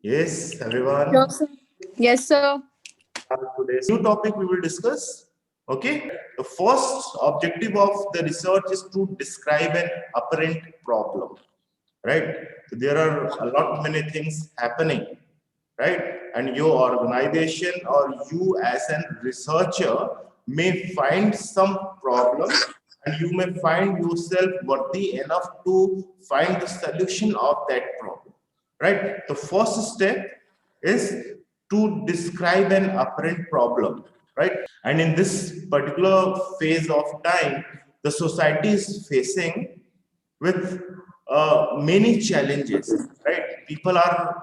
Yes, everyone. Sure, sir. Yes, sir. Today's new topic we will discuss. Okay. The first objective of the research is to describe an apparent problem. Right. So there are a lot many things happening. Right. And your organization or you as a researcher may find some problem, and you may find yourself worthy enough to find the solution of that problem. Right. The first step is to describe an apparent problem, right? And in this particular phase of time, the society is facing with many challenges, right? People are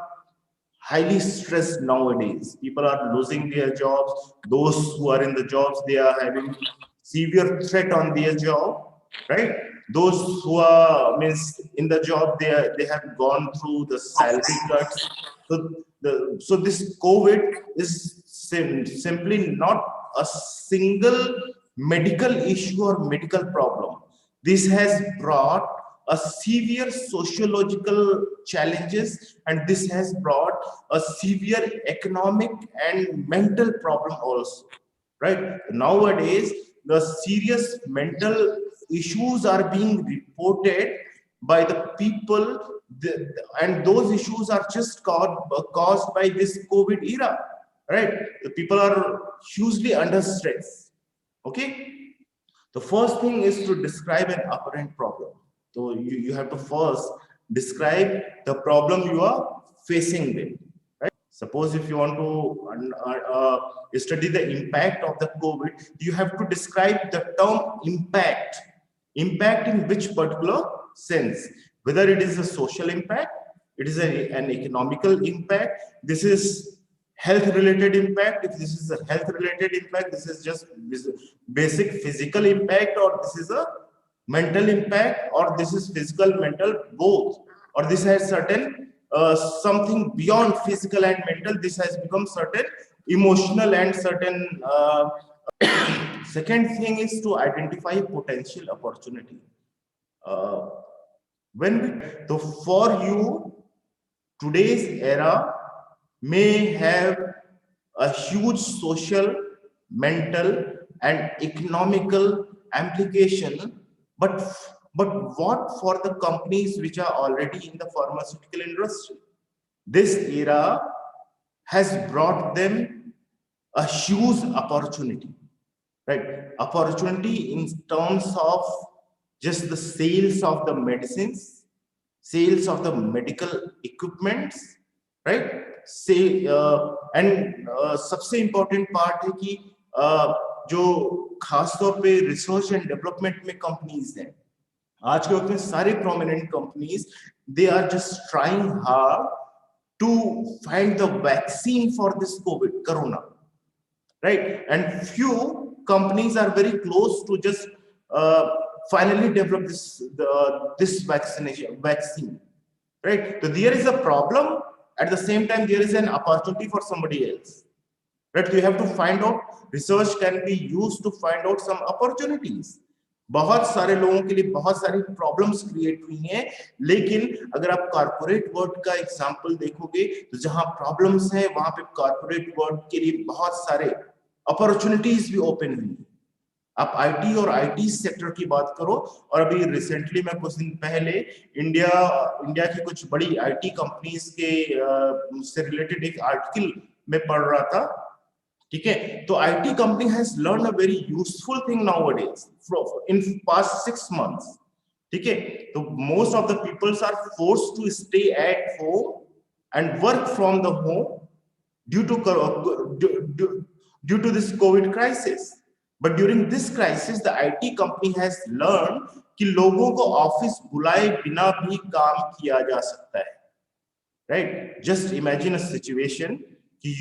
highly stressed nowadays. People are losing their jobs. Those who are in the jobs, they are having severe threat on their job, right? Those who are means in the job, they have gone through the salary cuts. So this COVID is simply not a single medical issue or medical problem. This has brought a severe sociological challenges, and this has brought a severe economic and mental problem also, right? Nowadays the serious mental issues are being reported by the people, and those issues are just caused by this COVID era, right? The people are hugely under stress. Okay. The first thing is to describe an apparent problem. So you have to first describe the problem you are facing with. Right? Suppose if you want to study the impact of the COVID, you have to describe the term impact. Impact in which particular sense? Whether it is a social impact, it is an economical impact, this is health related impact. If this is a health related impact, this is just basic physical impact, or this is a mental impact, or this is physical mental both, or this has certain something beyond physical and mental, this has become certain emotional and certain second thing is to identify potential opportunity. uh, when we, so for you, today's era may have a huge social, mental, and economical implication, but but what for the companies which are already in the pharmaceutical industry? This era has brought them a huge opportunity, right? Opportunity in terms of just the sales of the medicines, sales of the medical equipments, right? Say and सबसे important part है कि जो खास तौर पे research and development में companies हैं, आज के वक्त में सारे prominent companies, they are just trying hard to find the vaccine for this COVID corona, right? And few companies are very close to just finally develop this vaccine, right? So there is a problem, at the same time there is an opportunity for somebody else, right? So you have to find out, research can be used to find out some opportunities. बहुत सारे लोगों के लिए बहुत सारी problems create हुई हैं, लेकिन अगर आप कॉर्पोरेट वर्ल्ड का एग्जांपल देखोगे तो जहां प्रॉब्लम्स हैं वहां पे कॉर्पोरेट वर्ल्ड के लिए बहुत सारे अपॉर्चुनिटीज भी ओपन हुई। आप आईटी और आईटी सेक्टर की बात करो, और अभी रिसेंटली मैं कुछ दिन पहले इंडिया की कुछ बड़ी आईटी कंपनीज के से रिलेटेड एक आर्टिकल में पढ़ रहा था, ठीक है? तो IT company has learn a very useful thing nowadays in past 6 months, ठीक है? तो most of the peoples are forced to stay at home and work from the home due to this COVID crisis. But during this crisis, the IT company has learned कि लोगों को office बुलाए बिना भी काम किया जा सकता है, right? Just imagine a situation,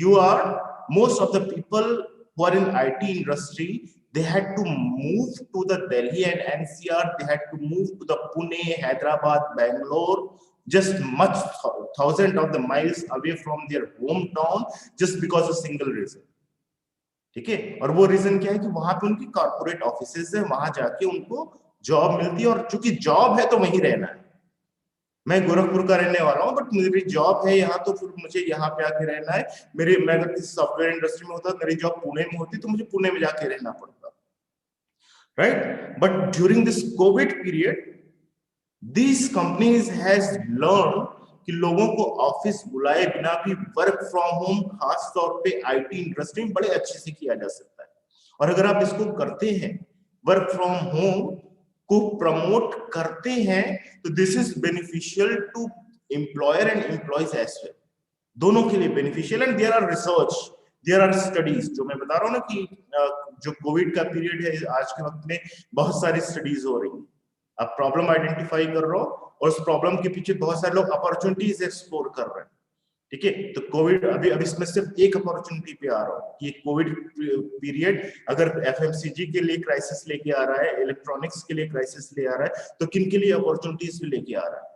you are, most of the people who are in IT industry, they had to move to the Delhi and NCR, they had to move to the Pune, Hyderabad, Bangalore, just much thousands of the miles away from their hometown, just because of single reason, ठीक है? और वो reason क्या है कि वहां पे उनकी कॉर्पोरेट ऑफिसेज है, वहां जाके उनको जॉब मिलती है, और चूंकि जॉब है तो वहीं रहना है। मैं गोरखपुर का रहने वाला हूँ, बट मेरी जॉब है यहाँ, तो फिर मुझे यहाँ पे आके रहना है। मैं अगर किसी सॉफ्टवेयर इंडस्ट्री में होता, मेरी जॉब पुणे में होती, तो मुझे पुणे में जाके रहना पड़ता, right? But during this Covid period these companies has learned कि लोगों को ऑफिस बुलाए बिना भी वर्क फ्रॉम होम खास तौर पे आईटी इंडस्ट्री में बड़े अच्छे से किया जा सकता है। और अगर आप इसको करते हैं, वर्क फ्रॉम होम को प्रमोट करते हैं, तो this is beneficial to employer and employees as well, दोनों के लिए beneficial. And there are research, there are studies, जो मैं बता रहा हूँ ना कि जो कोविड का पीरियड है आज के वक्त में बहुत सारी स्टडीज हो रही है। आप प्रॉब्लम आइडेंटिफाई कर रहे हो और उस प्रॉब्लम के पीछे बहुत सारे लोग अपॉर्चुनिटीज एक्सप्लोर कर रहे हैं, ठीक है? तो कोविड अभी इसमें सिर्फ एक अपॉर्चुनिटी पे आ रहा हूँ कि कोविड पीरियड अगर एफएमसीजी के लिए क्राइसिस लेके आ रहा है, इलेक्ट्रॉनिक्स के लिए क्राइसिस ले आ रहा है, तो किन के लिए अपॉर्चुनिटीज भी लेके आ रहा है,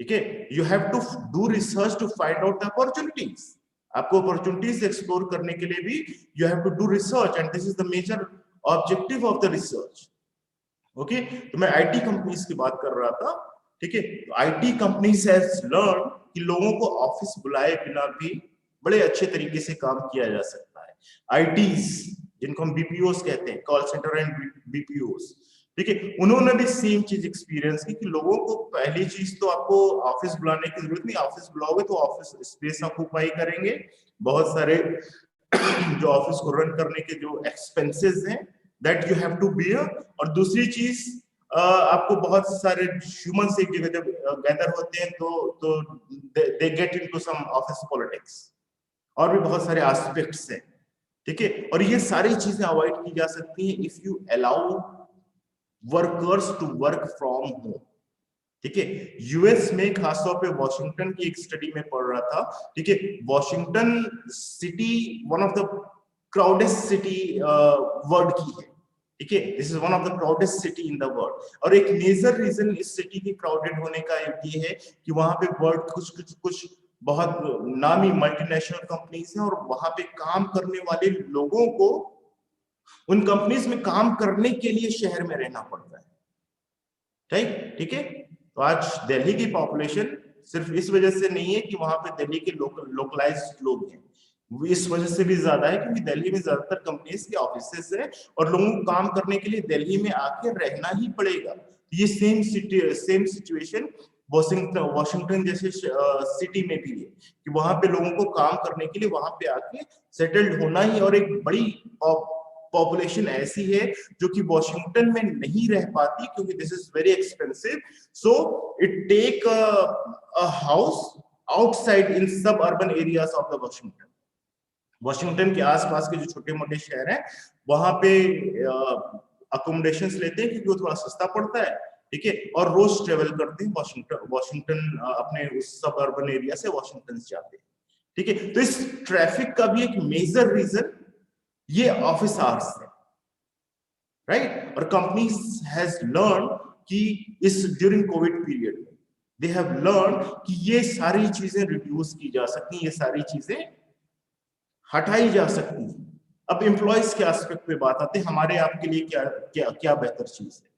ठीक है? You have to do research to find out the opportunities. आपको अपॉर्चुनिटीज एक्सप्लोर करने के लिए भी you have to do research, and this is the major objective of the research. Okay, तो मैं आईटी कंपनीज की बात कर रहा था, ठीक है? आईटी कंपनीज हैज लर्न कि लोगों को ऑफिस बुलाए बिना भी बड़े अच्छे तरीके से काम किया जा सकता है। आईटीज, जिनको हम बीपीओस कहते हैं, कॉल सेंटर एंड बीपीओस, ठीक है, उन्होंने भी सेम चीज एक्सपीरियंस की कि लोगों को पहली चीज तो आपको ऑफिस बुलाने की जरूरत नहीं, ऑफिस बुलाओगे तो ऑफिस स्पेस ऑक्यूपाई करेंगे, बहुत सारे जो ऑफिस को रन करने के जो एक्सपेंसेस हैं that you have to bear. और दूसरी चीज, आपको बहुत सारे ह्यूमंस एक जगह जब गैदर होते हैं तो they get into some office politics, और भी बहुत सारे एस्पेक्ट्स हैं, ठीक है? और ये सारी चीजें अवॉइड की जा सकती हैं if you allow workers to work from home, ठीक है? यूएस में खासतौर पे वॉशिंगटन की एक स्टडी में पढ़ रहा था, ठीक है? Washington city one of the crowdest city world की है, ठीक है? This is one of the crowdest city in the world. और एक मेजर रीजन इस सिटी के क्राउडेड होने का ये है कि वहां पे वर्ल्ड कुछ बहुत नामी मल्टीनेशनल कंपनीज हैं, और वहां पे काम करने वाले लोगों को उन कंपनीज में काम करने के लिए शहर में रहना पड़ता है, ठीक है? तो आज दिल्ली की पॉपुलेशन सिर्फ इस वजह से नहीं है कि वहां पे दिल्ली के लोकलाइज्ड लोग हैं, इस वजह से भी ज्यादा है क्योंकि दिल्ली में ज्यादातर कंपनीज के ऑफिसेस है और लोगों को काम करने के लिए दिल्ली में आके रहना ही पड़ेगा। ये सेम सिचुएशन वॉशिंगटन जैसे सिटी में भी है कि वहां पे लोगों को काम करने के लिए वहां पे आके सेटल्ड होना ही, और एक बड़ी पॉपुलेशन ऐसी है जो कि वॉशिंगटन में नहीं रह पाती क्योंकि this is very expensive, so it take a house outside in suburban areas of the Washington. Washington के आसपास के जो छोटे मोटे शहर हैं वहां पे अकोमोडेशंस लेते हैं क्योंकि वो थोड़ा सस्ता पड़ता है, ठीक है? और रोज ट्रेवल करते हैं वॉशिंगटन अपने उस सब अर्बन एरिया से वॉशिंगटन जाते हैं, ठीक है? तो इस ट्रैफिक का भी एक मेजर रीजन ये ऑफिस आवर्स है, राइट? और कंपनीज हैज लर्न कि इस during Covid period they have learn कि ये सारी चीजें रिड्यूस की जा सकती हैं, ये सारी चीजें हटाई जा सकती है। अब एम्प्लॉयज के एस्पेक्ट पे बात आते हैं, हमारे आपके लिए क्या क्या क्या बेहतर चीज है,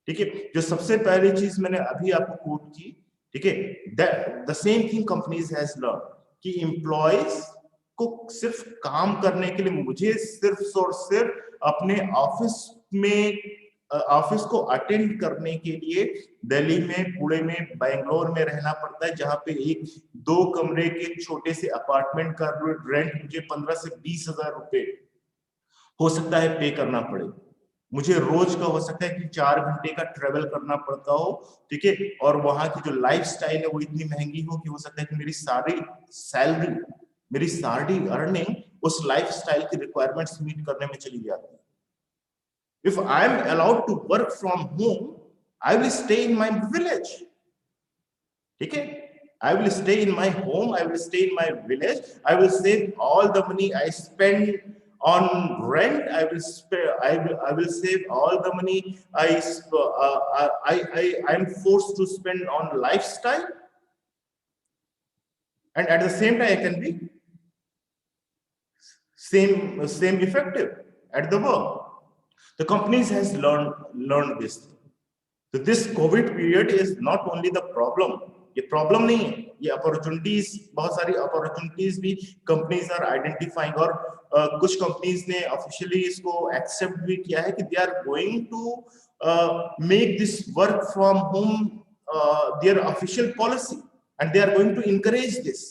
ठीक है? जो सबसे पहली चीज मैंने अभी आपको कोट की, ठीक है, the same thing companies has learn कि एम्प्लॉयज को सिर्फ काम करने के लिए मुझे सिर्फ और सिर्फ अपने ऑफिस में ऑफिस को अटेंड करने के लिए दिल्ली में, पुणे में, बेंगलोर में रहना पड़ता है, जहां पे एक 2 कमरे के छोटे से अपार्टमेंट का रेंट मुझे 15 से 20 हजार रुपए हो सकता है पे करना पड़े। मुझे रोज का हो सकता है कि 4 घंटे का ट्रेवल करना पड़ता हो, ठीक है? और वहां की जो लाइफस्टाइल है वो इतनी महंगी हो कि हो सकता है कि मेरी सारी सैलरी, मेरी सारी अर्निंग उस लाइफस्टाइल की रिक्वायरमेंट्स मीट करने में चली जाती है। If I am allowed to work from home, I will stay in my village. Okay? I will stay in my home. I will stay in my village. I will save all the money I spend on rent. I will save all the money I'm forced to spend on lifestyle. And at the same time, I can be same effective at the work. The companies has learned this. So this COVID period is not only the problem, ये problem नहीं है, ये opportunities, बहुत सारी opportunities भी companies are identifying, और कुछ companies ने ऑफिशियली इसको एक्सेप्ट भी किया है कि they are going to make this work from home their official policy and they are going to encourage this.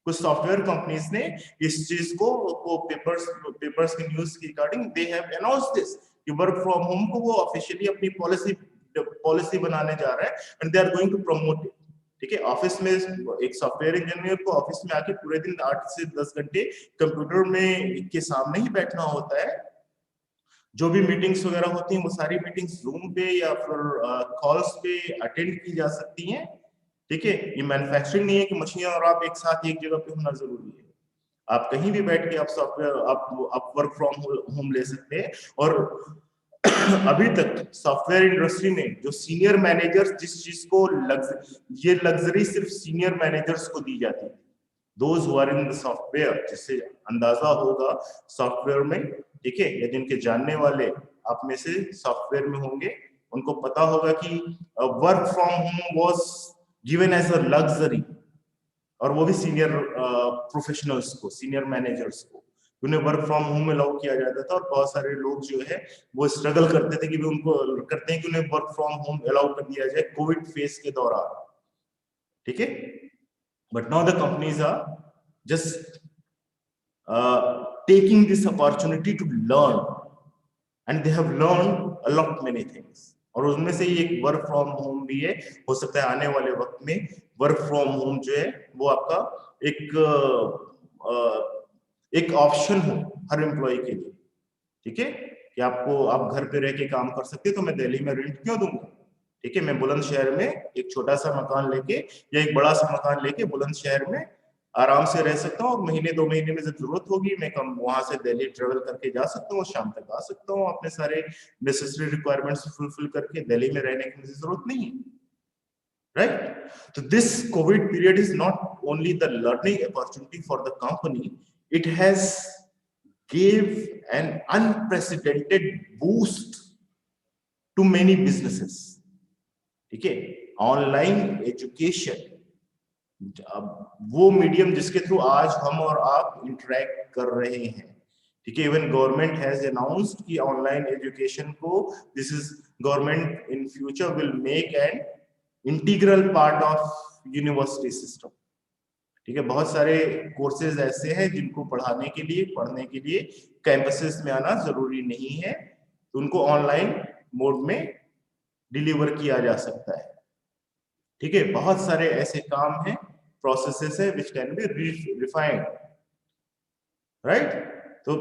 कुछ सॉफ्टवेयर कंपनीज ने इस चीज को पेपर्स की न्यूज के regarding they have announced this कि वर्क फ्रॉम होम को वो ऑफिशियली अपनी पॉलिसी बनाने जा रहे हैं and they are going to promote it. ठीक है, ऑफिस में एक सॉफ्टवेयर इंजीनियर को ऑफिस में आके पूरे दिन 8 से 10 घंटे कंप्यूटर में के सामने ही बैठना होता है। जो भी मीटिंग्स वगैरह होती हैं वो सारी मीटिंग्स जूम पे या फिर कॉल्स पे अटेंड की जा सकती हैं। ठीक है, ये मैन्युफैक्चरिंग नहीं है कि मशीन और आप एक साथ एक जगह पे होना जरूरी है। आप कहीं भी बैठ के आप सॉफ्टवेयर आप वर्क फ्रॉम होम ले सकते हैं। और अभी तक सॉफ्टवेयर इंडस्ट्री में जो सीनियर मैनेजर्स, जिस चीज को ये लग्जरी सिर्फ सीनियर मैनेजर्स को दी जाती है, those who are in the software, जिससे अंदाजा होगा सॉफ्टवेयर में, ठीक है, या जिनके जानने वाले आप में से सॉफ्टवेयर में होंगे, उनको पता होगा कि work from home was given as a luxury, और वो भी सीनियर प्रोफेशनल्स को, सीनियर मैनेजर्स को उन्हें वर्क फ्रॉम होम अलाउ किया जाता था। और बहुत सारे लोग जो है वो स्ट्रगल करते थे कि भी उनको करते हैं कि उन्हें वर्क फ्रॉम होम अलाउ कर दिया जाए कोविड फेज के दौरान। ठीक है, but now the companies are just taking this opportunity to learn and they have learned a lot many things, और उनमें से एक वर्क फ्रॉम होम भी है। हो सकता है आने वाले वक्त में वर्क फ्रॉम होम जो है वो आपका एक ऑप्शन हो हर एम्प्लॉय के लिए। ठीक है, कि आप घर पे रह के काम कर सकते, तो मैं दिल्ली में रेंट क्यों दूंगा। ठीक है, मैं बुलंदशहर में एक छोटा सा मकान लेके या एक बड़ा सा मकान लेके बुलंदशहर में आराम से रह सकता हूँ, और महीने 2 महीने में जब जरूरत होगी मैं वहां से दिल्ली ट्रेवल करके जा सकता हूँ, शाम तक आ सकता हूँ, अपने सारे नेसेसरी रिक्वायरमेंट्स फुलफिल करके। दिल्ली में रहने की मुझे जरूरत नहीं है, right. So this COVID period is not only the learning opportunity for the company, it has gave an unprecedented boost to many businesses. ठीक है, ऑनलाइन एजुकेशन वो मीडियम जिसके थ्रू आज हम और आप इंटरेक्ट कर रहे हैं। ठीक है, इवन गवर्नमेंट हैज अनाउंस्ड कि ऑनलाइन एजुकेशन को this is government in future will make an integral part of university system. ठीक है, बहुत सारे कोर्सेज ऐसे हैं जिनको पढ़ने के लिए कैंपसेस में आना जरूरी नहीं है, तो उनको ऑनलाइन मोड में डिलीवर किया जा सकता है। ठीक है, बहुत सारे ऐसे काम हैं, प्रोसेसेस है which can be refined, right? So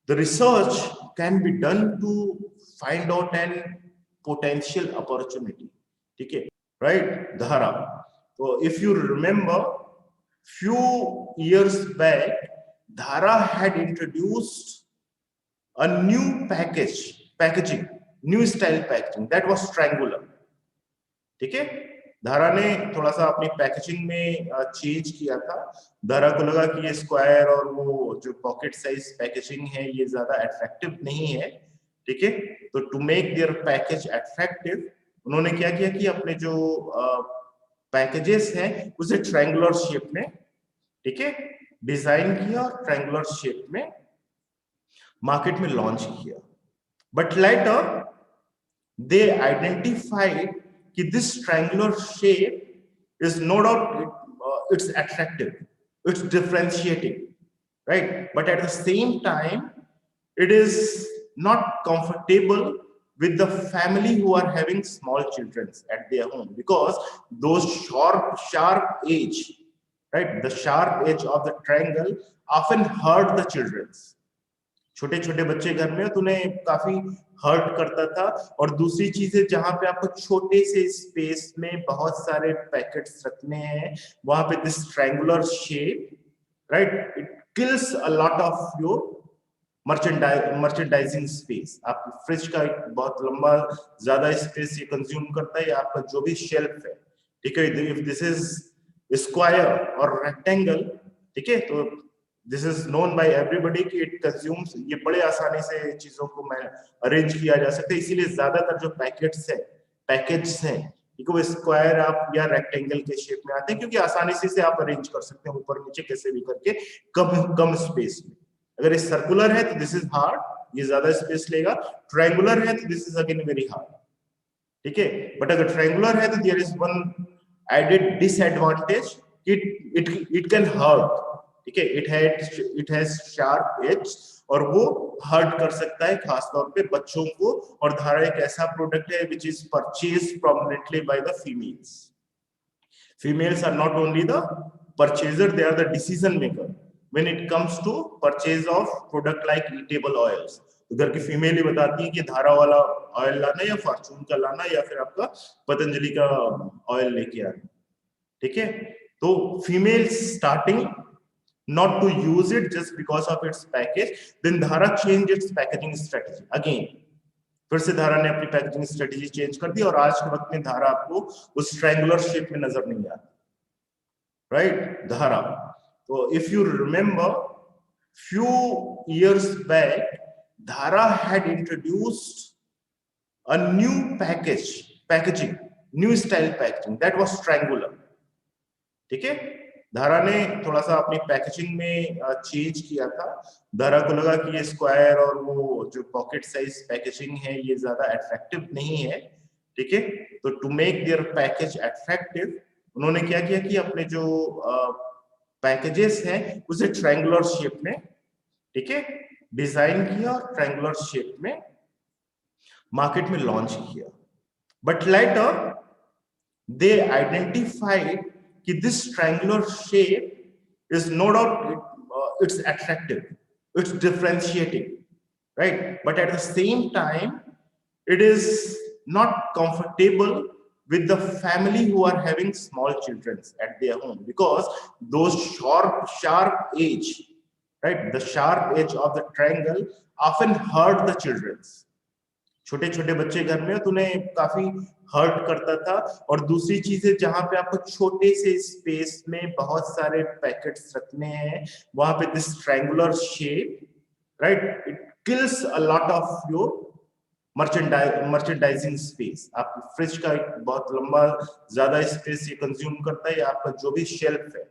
the research can be done to find out an potential opportunity. ठीक है, right? Dhara. So if you remember, few years back, Dhara had introduced a new packaging, new style packaging that was triangular. ठीक है, धारा ने थोड़ा सा अपनी packaging में चेंज किया था। धारा को लगा कि ये स्क्वायर और वो जो पॉकेट साइज पैकेजिंग है ये ज्यादा अट्रैक्टिव नहीं है। ठीक है, तो to make their package attractive उन्होंने क्या किया कि अपने जो पैकेजेस हैं उसे ट्रायंगुलर शेप में, ठीक है, डिजाइन किया और ट्रायंगुलर शेप में मार्केट में लॉन्च किया। बट लेटर दे आइडेंटिफाइड कि this triangular shape is no doubt it's attractive, it's differentiating, right? But at the same time, it is not comfortable with the family who are having small children at their home, because those sharp edge, right? The sharp edge of the triangle often hurt the children. छोटे छोटे बच्चे घर में तो उन्हें काफी hurt करता था। और दूसरी चीजें, जहां पे आपको छोटे से स्पेस में बहुत सारे पैकेट्स रखने हैं, वहां पे this triangular shape, right, it kills a lot of your merchandising space. आप फ्रिज का एक बहुत लंबा ज्यादा स्पेस ये कंज्यूम करता है, आपका जो भी शेल्फ है। ठीक है, इफ दिस इज स्क्वायर और रेक्टेंगल, ठीक है, तो this is known by everybody कि इट कंज्यूम्स, ये बड़े आसानी से चीजों को मैं अरेंज किया जा सकता है। इसीलिए ज्यादातर जो पैकेट्स है, पैकेज हैं, ठीक है, वो स्क्वायर आप या रेक्टेंगल के शेप में आते हैं क्योंकि आसानी से आप अरेंज कर सकते हैं ऊपर नीचे कैसे भी करके कम स्पेस में। अगर ये सर्कुलर है तो दिस इज हार्ड, ये ज्यादा स्पेस लेगा। ट्रायंगुलर है तो this is again very hard, ठीक है। बट अगर ट्रायंगुलर है तो there is one added disadvantage, it can hurt, ठीक है। इट हैज शार्प एज और वो हर्ट कर सकता है खासतौर पे बच्चों को। और धारा एक ऐसा प्रोडक्ट है which is purchase prominently by the females. Females are not only the purchaser, they are the decision maker when it comes to purchase of product like eatable oils. उधर की फीमेल ही बताती है कि धारा वाला ऑयल लाना या फॉर्चून का लाना या फिर आपका पतंजलि का ऑयल लेके आना, ठीक है। तो female starting not to use it just because of its package, then Dhara changed its packaging strategy again. फिर से धारा ने अपनी पैकेजिंग स्ट्रेटेजी चेंज कर दी और आज के वक्त में धारा आपको उस ट्रायंगुलर शेप में नजर नहीं आती, राइट। धारा, तो if you remember few years back Dhara had introduced a new packaging, new style packaging that was triangular, ठीक है। धारा ने थोड़ा सा अपनी पैकेजिंग में चेंज किया था। धारा को लगा कि ये स्क्वायर और वो जो पॉकेट साइज पैकेजिंग है ये ज्यादा अट्रैक्टिव नहीं है, ठीक है। तो to make their package attractive उन्होंने क्या किया कि अपने जो पैकेजेस हैं उसे ट्रायंगुलर शेप में, ठीक है, डिजाइन किया और ट्रायंगुलर शेप में मार्केट में लॉन्च किया। बट लेटर दे आइडेंटिफाइड कि this triangular shape is no doubt it's attractive, it's differentiating, right? But at the same time it is not comfortable with the family who are having small children at their home, because those sharp edge, right, the sharp edge of the triangle often hurt the children. छोटे छोटे बच्चे घर में तो उन्हें काफी hurt करता था। और दूसरी चीजें जहां पे आपको छोटे से स्पेस में बहुत सारे पैकेट्स रखने हैं वहां पे this triangular shape, right, it kills a lot of your merchandising space. आप फ्रिज का एक बहुत लंबा ज्यादा स्पेस ये कंज्यूम करता है, या आपका जो भी शेल्फ है,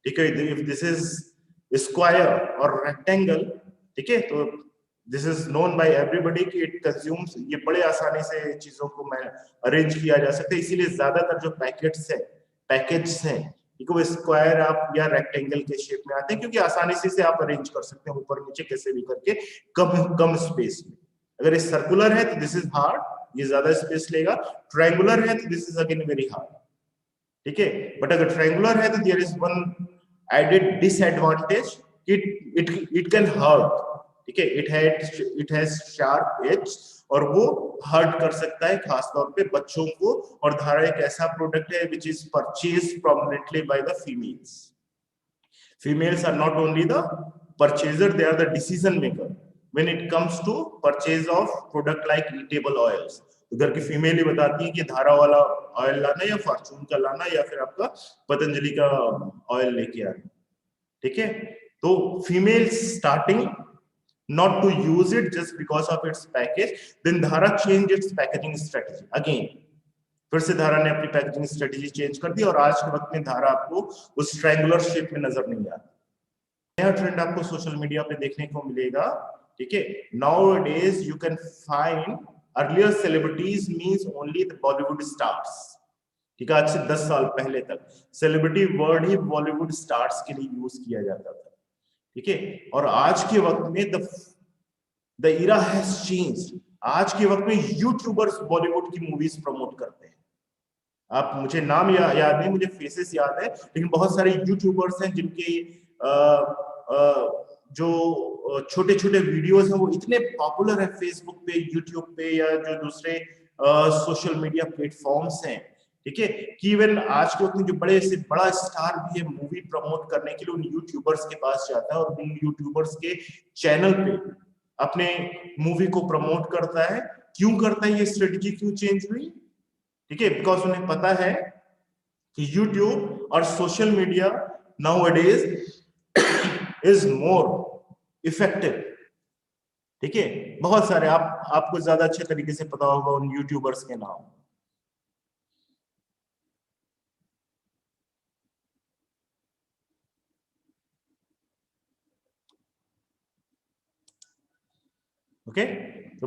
ठीक है। इफ दिस इज स्क्वायर और रेक्टेंगल, ठीक है, तो this is known by everybody कि इट कंज्यूम्स, ये बड़े आसानी से चीजों को मैं अरेंज किया जा सकता है। इसीलिए ज्यादातर जो पैकेट्स है, पैकेज हैं, ठीक है, वो स्क्वायर आप या रेक्टेंगल के शेप में आते हैं क्योंकि आसानी से आप अरेंज कर सकते हैं ऊपर नीचे कैसे भी करके कम स्पेस में। अगर ये सर्कुलर है तो दिस इज हार्ड, ये ज्यादा स्पेस लेगा। ट्रायंगुलर है तो this is again very hard, ठीक है। बट अगर ट्रायंगुलर है तो there is one added disadvantage, it can hurt, ठीक है। इट हैज शार्प एज और वो हर्ट कर सकता है खासतौर पे बच्चों को। और धारा एक ऐसा प्रोडक्ट है which is purchase prominently by the females. Females are not only the purchaser, they are the decision maker when it comes to purchase of product like eatable oils. उधर की फीमेल ही बताती है कि धारा वाला ऑयल लाना या फॉर्चून का लाना या फिर आपका पतंजलि का ऑयल लेके आना, ठीक है। तो female starting not to use it just because of its package, then Dhara changed its packaging strategy again. फिर से धारा ने अपनी पैकेजिंग स्ट्रेटेजी चेंज कर दी और आज के वक्त में धारा आपको उस ट्रायंगुलर शेप में नजर नहीं आती। नया ट्रेंड आपको सोशल मीडिया पे देखने को मिलेगा, ठीक है। Nowadays you can find earlier celebrities means only the Bollywood stars, ठीक है। आज से 10 साल पहले तक सेलिब्रिटी वर्ड ही बॉलीवुड स्टार्स के लिए यूज किया जाता था, ठीक है। और आज के वक्त में द इरा हैज चेंज्ड। आज के वक्त में यूट्यूबर्स बॉलीवुड की मूवीज प्रमोट करते हैं। आप, मुझे नाम याद नहीं, मुझे फेसेस याद है, लेकिन बहुत सारे यूट्यूबर्स हैं जिनके जो छोटे छोटे वीडियोस हैं वो इतने पॉपुलर है फेसबुक पे, यूट्यूब पे या जो दूसरे सोशल मीडिया प्लेटफॉर्म्स हैं, ठीक है, कि इवन आज के वक्त में जो बड़े से बड़ा स्टार भी है मूवी प्रमोट करने के लिए उन यूट्यूबर्स के पास जाता है और उन यूट्यूबर्स के चैनल पे अपने मूवी को प्रमोट करता है। क्यों करता है, ये स्ट्रेटजी क्यों चेंज हुई, ठीक है, बिकॉज उन्हें पता है कि यूट्यूब और social media nowadays is more effective, ठीक है। बहुत सारे आपको ज्यादा अच्छे तरीके से पता होगा उन यूट्यूबर्स के नाम, ओके तो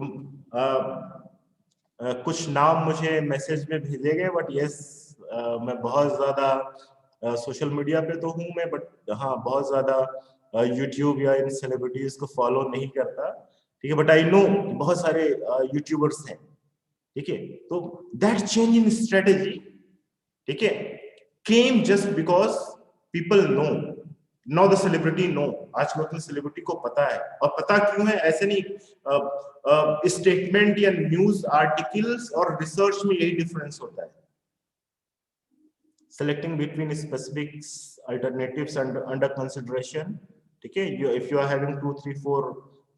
कुछ नाम मुझे मैसेज में भेजे गए, बट यस मैं बहुत ज्यादा सोशल मीडिया पे तो हूँ मैं, बट हाँ बहुत ज्यादा यूट्यूब या इन सेलिब्रिटीज को फॉलो नहीं करता, ठीक है, बट आई नो बहुत सारे यूट्यूबर्स हैं, ठीक है, तो दैट चेंज इन स्ट्रेटेजी, ठीक है, came just because people know the celebrity know, आज के वक्त में सेलिब्रिटी को पता है, और पता क्यों है ऐसे नहीं, स्टेटमेंट या न्यूज आर्टिकल्स और रिसर्च में यही डिफरेंस होता है। Selecting between specific alternatives under consideration, ठीक है, if you are having 2 3 4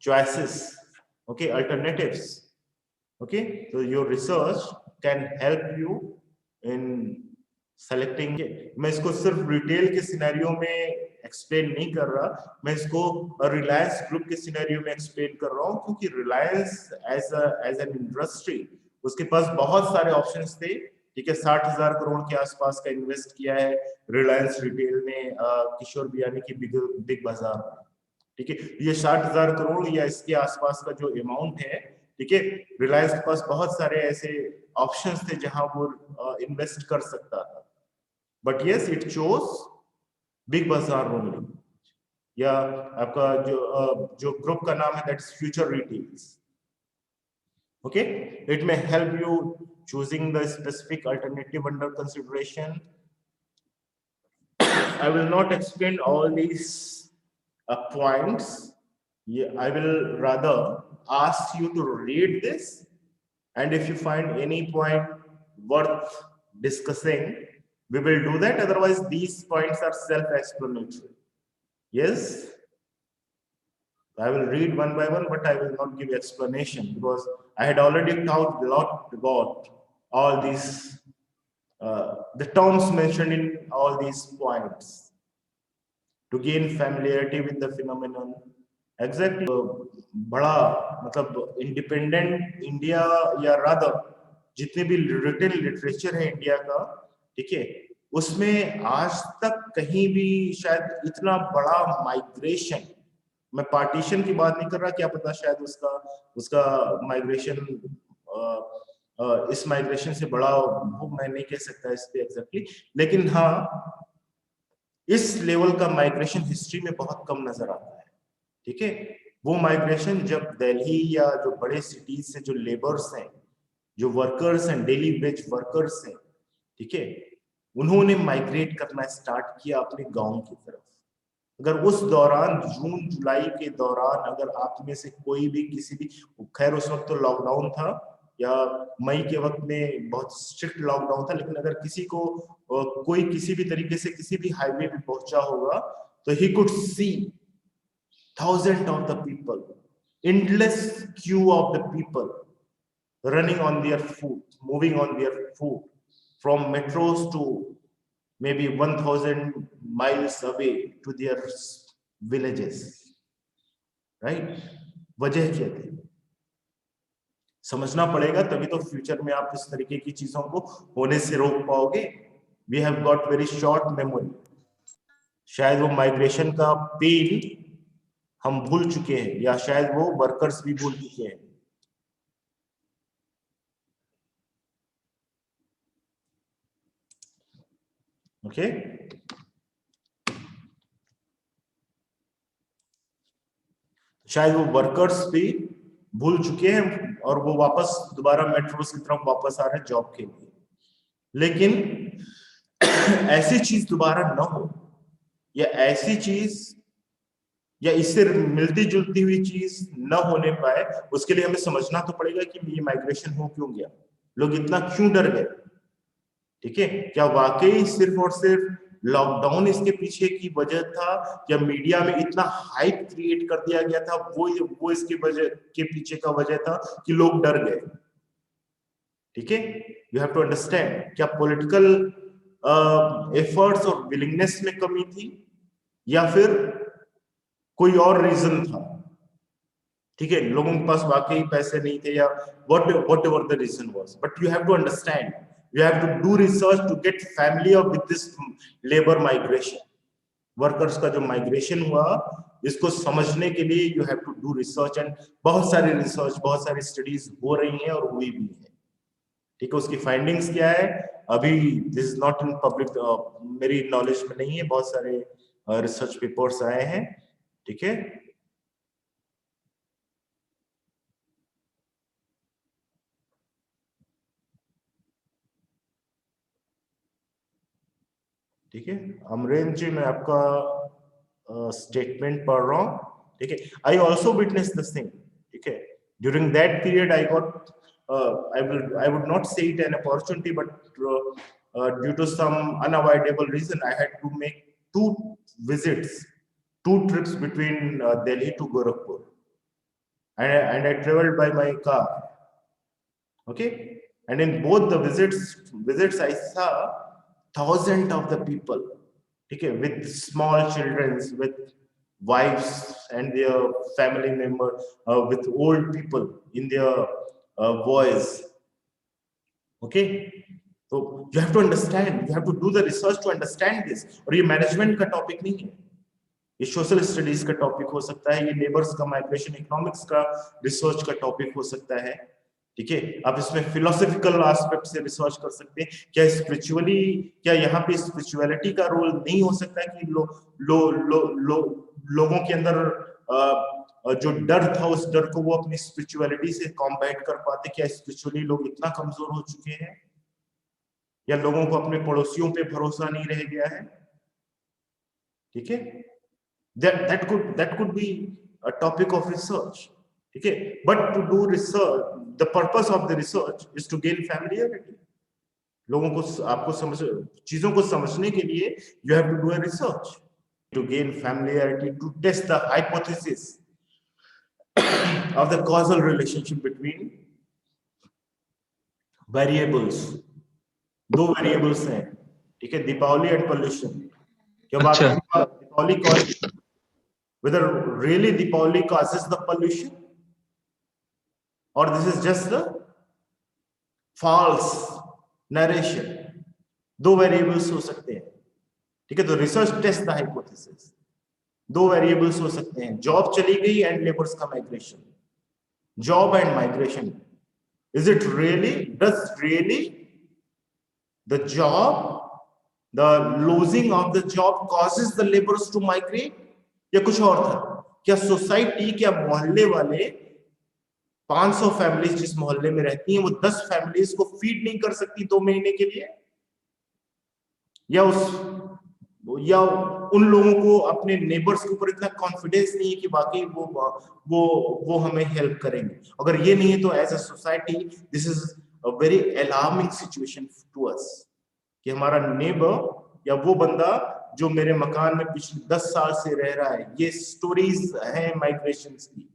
choices, okay, alternatives, okay, so your research can help you in selecting it. मैं इसको सिर्फ रिटेल के सिनेरियो में एक्सप्लेन नहीं कर रहा, मैं इसको रिलायंस ग्रुप के सिनेरियो में एक्सप्लेन कर रहा हूँ, क्योंकि रिलायंस एज एन इंडस्ट्री उसके पास बहुत सारे ऑप्शंस थे, ठीक है, 60,000 करोड़ के आसपास का इन्वेस्ट किया है रिलायंस रिटेल ने किशोर बियानी की बिग बाजार में, ठीक है, ये 60,000 करोड़ या इसके आसपास का जो अमाउंट है, ठीक है, रिलायंस के पास बहुत सारे ऐसे ऑप्शंस थे जहां वो इन्वेस्ट कर सकता था, but yes it chose big बाजार ओनली, या आपका जो ग्रुप का नाम है that is future retails, okay, it may help you choosing the specific alternative under consideration. I will not explain all these points. Yeah, I will rather ask you to read this, and if you find any point worth discussing, we will do that. Otherwise, these points are self-explanatory. Yes, I will read one by one, but I will not give explanation because I had already talked a lot about all these, the terms mentioned in all these points to gain familiarity with the phenomenon. Exactly, बड़ा मतलब independent India या rather जितने भी written literature है India का, ठीक है, उसमें आज तक कहीं भी शायद इतना बड़ा माइग्रेशन, मैं पार्टीशन की बात नहीं कर रहा, क्या पता शायद उसका माइग्रेशन इस माइग्रेशन से बड़ा हो, मैं नहीं कह सकता इस पे एग्जैक्टली, लेकिन हाँ इस लेवल का माइग्रेशन हिस्ट्री में बहुत कम नजर आता है, ठीक है, वो माइग्रेशन जब दिल्ली या जो बड़े सिटीज से जो लेबर्स हैं, जो वर्कर्स हैं, डेली वेज वर्कर्स हैं, ठीक है, उन्होंने माइग्रेट करना स्टार्ट किया अपने गांव की तरफ। अगर उस दौरान जून जुलाई के दौरान अगर आप में से कोई भी किसी भी, खैर उस वक्त तो लॉकडाउन था या मई के वक्त में बहुत स्ट्रिक्ट लॉकडाउन था, लेकिन अगर किसी को कोई किसी भी तरीके से किसी भी हाईवे पे पहुंचा होगा तो he could see thousands of the people, endless queue of the people running on their foot, moving on their foot from metros to maybe 1,000 miles away to their villages, right? वजह क्या थी समझना पड़ेगा, तभी तो फ्यूचर में आप इस तरीके की चीजों को होने से रोक पाओगे। We have got very short memory, शायद वो माइग्रेशन का पेन हम भूल चुके हैं, या शायद वो वर्कर्स भी भूल चुके हैं। ओके, शायद वो वर्कर्स भी भूल चुके हैं और वो वापस दोबारा मेट्रोस की तरफ वापस आ रहे हैं जॉब के लिए, लेकिन ऐसी चीज दोबारा न हो, या ऐसी चीज या इससे मिलती जुलती हुई चीज न होने पाए, उसके लिए हमें समझना तो पड़ेगा कि ये माइग्रेशन हो क्यों गया, लोग इतना क्यों डर गए, ठीक है, क्या वाकई सिर्फ और सिर्फ लॉकडाउन इसके पीछे की वजह था, या मीडिया में इतना हाइप क्रिएट कर दिया गया था वो इसके वजह के पीछे का वजह था कि लोग डर गए, ठीक है, यू हैव टू अंडरस्टैंड, क्या पॉलिटिकल एफर्ट्स और विलिंगनेस में कमी थी या फिर कोई और रीजन था, ठीक है, लोगों के पास वाकई पैसे नहीं थे, या whatever the reason was, but you have to understand, you have to do research to get familiar with this labor migration, workers का जो माइग्रेशन हुआ, इसको समझने के लिए you have to do research, and बहुत सारी रिसर्च, बहुत सारी स्टडीज हो रही हैं और हुई भी है। ठीक है, उसकी फाइंडिंग्स क्या है अभी this is not in public, मेरी नॉलेज में नहीं है, बहुत सारे रिसर्च पेपर्स आए हैं। ठीक है, ठीक है अमरेंद्र जी, मैं आपका स्टेटमेंट पढ़ रहा हूँ। ठीक है, I also witness this thing. ठीक है, during that period I got I would not say it an opportunity, but due to some unavoidable reason, I had to make two visits, two trips between Delhi to Gorakhpur, and I traveled by my car. Okay, and in both the visits I saw thousands of the people, okay, with small children, with wives and their family member, with old people in their voice. Okay, so you have to understand, you have to do the research to understand this, और ये management का topic नहीं है, ये social studies का topic हो सकता है, ये लेबर्स का माइग्रेशन इकोनॉमिक्स का रिसर्च का टॉपिक हो सकता है। ठीक है, आप इसमें फिलोसॉफिकल एस्पेक्ट से रिसर्च कर सकते हैं, क्या स्पिरिचुअली, क्या यहाँ पे स्पिरिचुअलिटी का रोल नहीं हो सकता है कि लोगों के अंदर जो डर था, उस डर को वो अपनी स्पिरिचुअलिटी से कॉम्बैट कर पाते? क्या स्पिरिचुअली लोग इतना कमजोर हो चुके हैं, या लोगों को अपने पड़ोसियों पे भरोसा नहीं रह गया है? ठीक है, that could be a topic of research. Okay, but to do research, the purpose of the research is to gain familiarity. लोगों को, आपको समझ, चीजों को समझने के लिए you have to do a research to gain familiarity, to test the hypothesis of the causal relationship between variables. दो variables हैं, ठीक है, दीपावली एंड पोल्यूशन। क्या बात है? Deepavali cause, whether really Deepavali causes the pollution or this is just the false narration, दो variables हो सकते हैं। ठीक है, तो रिसर्च टेस्ट द हाइपोथेसिस, दो वेरिएबल्स हो सकते हैं, जॉब चली गई एंड लेबर्स का migration, job and migration, is it really, does really the job, the losing of the job causes the labours to migrate, या कुछ और था? क्या सोसाइटी, क्या मोहल्ले वाले 500 फैमिलीज जिस मोहल्ले में रहती हैं, वो 10 फैमिलीज को फीड नहीं कर सकती 2 महीने के लिए? या उन लोगों को अपने नेबर्स के ऊपर इतना कॉन्फिडेंस नहीं है कि वाकई वो हमें हेल्प करेंगे? अगर ये नहीं है तो as a society this is a very alarming situation to us, कि हमारा नेबर या वो बंदा जो मेरे मकान में पिछले 10 साल से रह रहा है, ये स्टोरीज हैं माइग्रेशन की।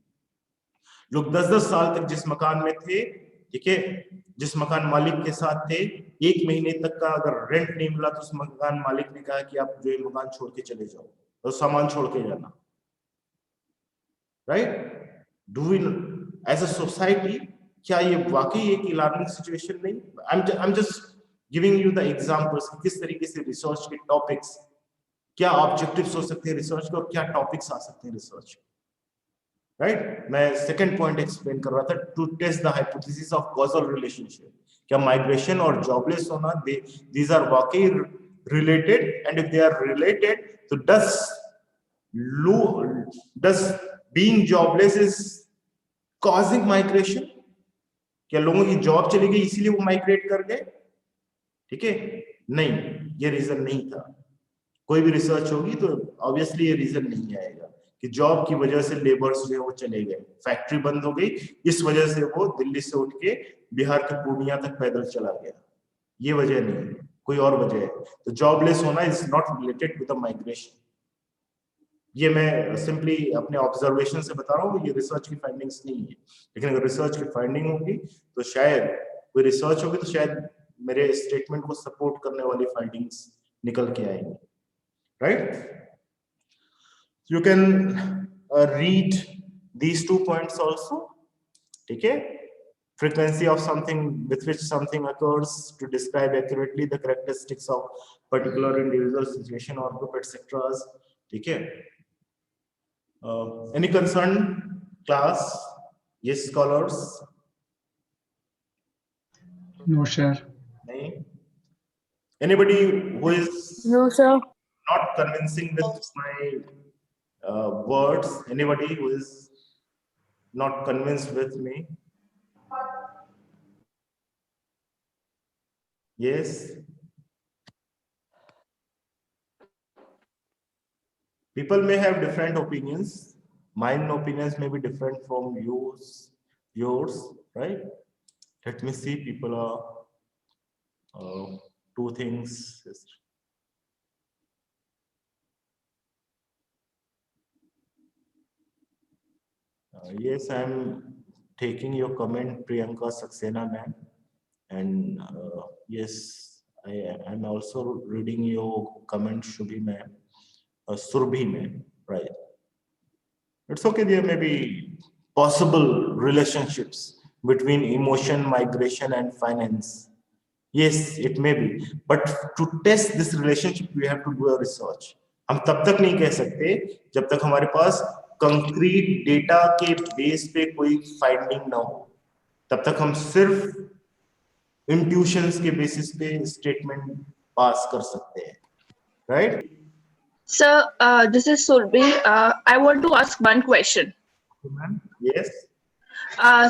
लोग 10-10 साल तक जिस मकान में थे, ठीक है, जिस मकान मालिक के साथ थे, 1 महीने तक का अगर रेंट नहीं मिला तो उस मकान मालिक ने कहा कि आप जो मकान छोड़ के चले जाओ और सामान छोड़ के जाना। Right, do we as a society, क्या ये वाकई एक अलार्मिंग सिचुएशन नहीं? I am just giving you the examples, किस तरीके से रिसर्च के टॉपिक्स, क्या ऑब्जेक्टिव्स हो सकते हैं रिसर्च के, और क्या टॉपिक्स आ सकते हैं रिसर्च। राइट, मैं सेकंड पॉइंट एक्सप्लेन कर रहा था, to test the hypothesis of causal relationship, क्या माइग्रेशन और जॉबलेस होना, दीज आर वाकई related, and if they are related तो does being jobless is causing migration? क्या लोगों की जॉब चली गई इसीलिए वो माइग्रेट कर गए? ठीक है, नहीं, ये रीजन नहीं था। कोई भी रिसर्च होगी तो ऑब्वियसली ये रीजन नहीं आएगा कि जॉब की वजह से लेबर्स जो है वो चले गए, फैक्ट्री बंद हो गई, इस वजह से वो दिल्ली से उठ के बिहार के पूर्णिया तक पैदल चला गया। ये वजह नहीं है, कोई और वजह है। तो जॉबलेस होना is not related with the migration. ये मैं सिंपली अपने ऑब्जर्वेशन से बता रहा हूँ, ये रिसर्च की फाइंडिंग्स नहीं है। लेकिन अगर रिसर्च की फाइंडिंग होगी तो शायद, कोई रिसर्च होगी तो शायद मेरे स्टेटमेंट को सपोर्ट करने वाली फाइंडिंग्स निकल के आएंगी। Right, you can read these 2 points also. ठीक है, frequency of something with which something occurs to describe accurately the characteristics of particular individual situation or group etc. ठीक है? Any concern, class? Yes, scholars? No, sir. नहीं? Anybody who is No, sir. not convincing with my words? Anybody who is not convinced with me? Yes? People may have different opinions. Mine opinions may be different from yours, right? Let me see. People are two things. Yes, I'm taking your comment, Priyanka Saxena ma'am, and yes, I'm also reading your comment, Shubhi ma'am, Surbhi ma'am, right? It's okay. There may be possible relationships between emotion, migration, and finance. Yes, it may be. But to test this relationship, we have to do a research. हम तब तक नहीं कह सकते जब तक हमारे पास concrete data के बेस पे कोई फाइंडिंग ना हो. तब तक हम सिर्फ इंट्यूशंस के बेसिस पे स्टेटमेंट पास कर सकते हैं, right? Sir, this is Surbhi. I want to ask one question. Yes.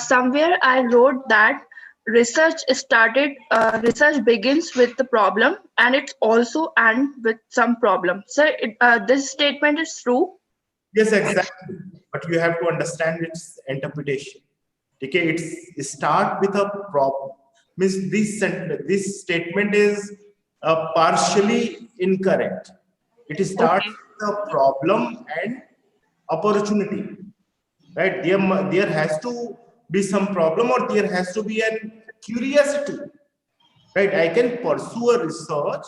Somewhere I wrote that research begins with the problem and it also ends with some problem. Sir, this statement is true? Yes, exactly. But you have to understand its interpretation. Okay, it's start with a problem. Means this statement is partially incorrect. It starts with a problem and opportunity. Right? There has to be some problem or there has to be a curiosity. Right? I can pursue a research,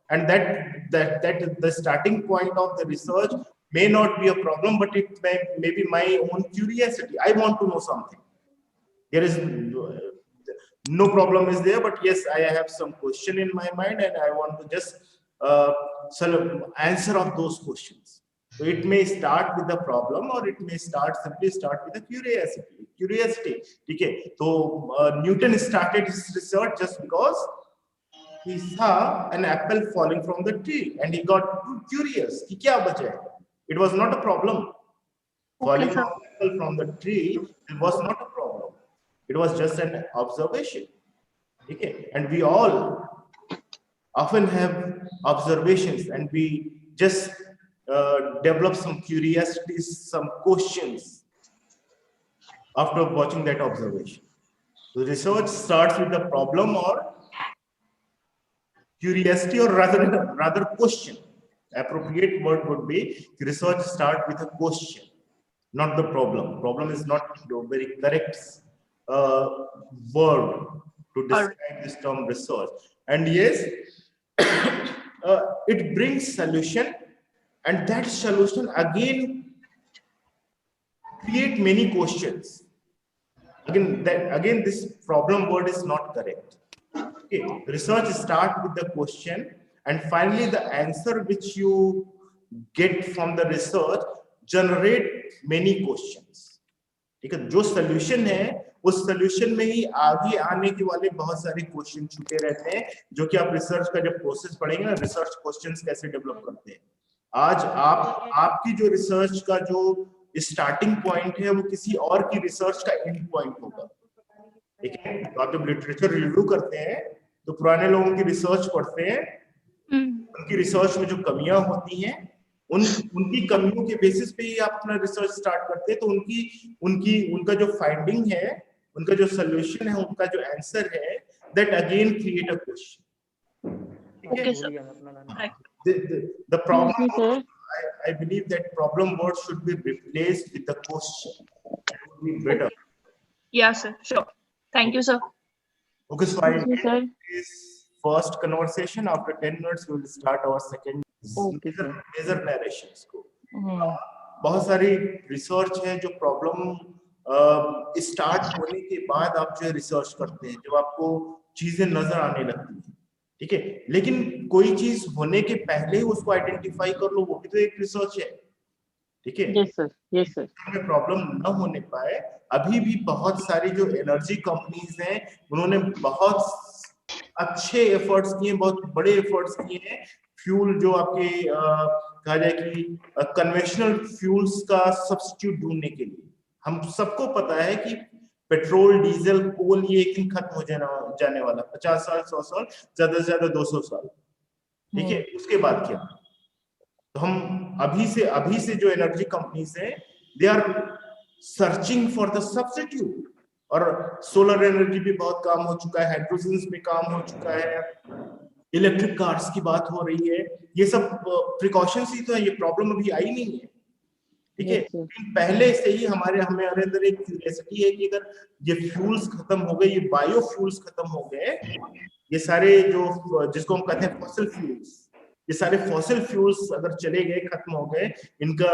and that the starting point of the research may not be a problem, but it may be my own curiosity. I want to know something. There is no problem is there, but yes, I have some question in my mind and I want to just answer of those questions. So it may start with the problem or it may simply start with the curiosity. Okay. So Newton started his research just because he saw an apple falling from the tree and he got curious. Ki kya bacha hai? It was not a problem. Falling sir. apple from the tree, it was not a problem. It was just an observation. Okay. And we all often have observations and we just develop some curiosities, some questions after watching that observation. So research starts with the problem or curiosity, or rather question. Appropriate word would be research start with a question, not the problem. Problem is not a very correct word to describe this term research. And yes, it brings solution, and that solution again create many questions. Again, this problem word is not correct. Okay, research start with the question, and finally the answer which you get from the research generate many questions. ठीक है, जो solution है उस solution में ही आगे आने के वाले बहुत सारे क्वेश्चन छुपे रहते हैं, जो कि आप रिसर्च का जब प्रोसेस पढ़ेंगे ना, रिसर्च क्वेश्चंस कैसे डेवलप करते हैं. आज आपकी जो रिसर्च का जो स्टार्टिंग पॉइंट है वो किसी और की रिसर्च का एंड पॉइंट होगा. ठीक है, तो आप जब लिटरेचर रिव्यू करते हैं तो पुराने लोगों की रिसर्च पढ़ते हैं, उनकी रिसर्च में जो कमियां होती हैं उनकी कमियों के बेसिस पे ही आप अपना रिसर्च स्टार्ट करते हैं. तो उनका जो फाइंडिंग है, उनका जो सोल्यूशन है, उनका जो आंसर है, that again create a question. Okay, sir. The problem, I believe that problem word should be replaced with the question. That would be better. Yeah, sir. Sure. Thank you, sir. Okay, so I Thank you, sir. this first conversation. After 10 minutes, we will start our second major narrations को. बहुत सारी research है जो problem start होने के बाद आप जो रिसर्च करते हैं, जब आपको चीजें नजर आने लगती हैं, ठीक है, लेकिन कोई चीज होने के पहले ही उसको आइडेंटिफाई कर लो, वो भी तो एक रिसर्च है। ठीक है, यस सर, यस सर। में प्रॉब्लम न होने पाए, अभी भी बहुत सारी जो एनर्जी कंपनीज हैं उन्होंने बहुत अच्छे एफर्ट्स किए, बहुत बड़े एफर्ट्स किए हैं फ्यूल जो आपके कहा जाए कि कन्वेंशनल फ्यूल्स का सब्स्टिट्यूट ढूंढने के लिए। हम सबको पता है कि पेट्रोल, डीजल, कोल ये एक दिन खत्म हो जाने वाला, 50 साल, 100 साल, ज्यादा से ज्यादा 200 साल। ठीक है, उसके बाद क्या? तो हम अभी से जो एनर्जी कंपनीज हैं, they are searching for the substitute. और सोलर एनर्जी पे बहुत काम हो चुका है, हाइड्रोजन पे काम हो चुका है, इलेक्ट्रिक कार्स की बात हो रही है। ये सब प्रिकॉशंस ही तो है, ये प्रॉब्लम अभी आई नहीं है। ठीक है, पहले से ही हमारे अंदर एक क्यूरियोसिटी है कि अगर ये फ्यूल्स खत्म हो गए, ये बायो फ्यूल्स खत्म हो गए, ये सारे जो जिसको हम कहते हैं फॉसिल फ्यूल्स, ये सारे फॉसिल फ्यूल्स अगर चले गए, खत्म हो गए, इनका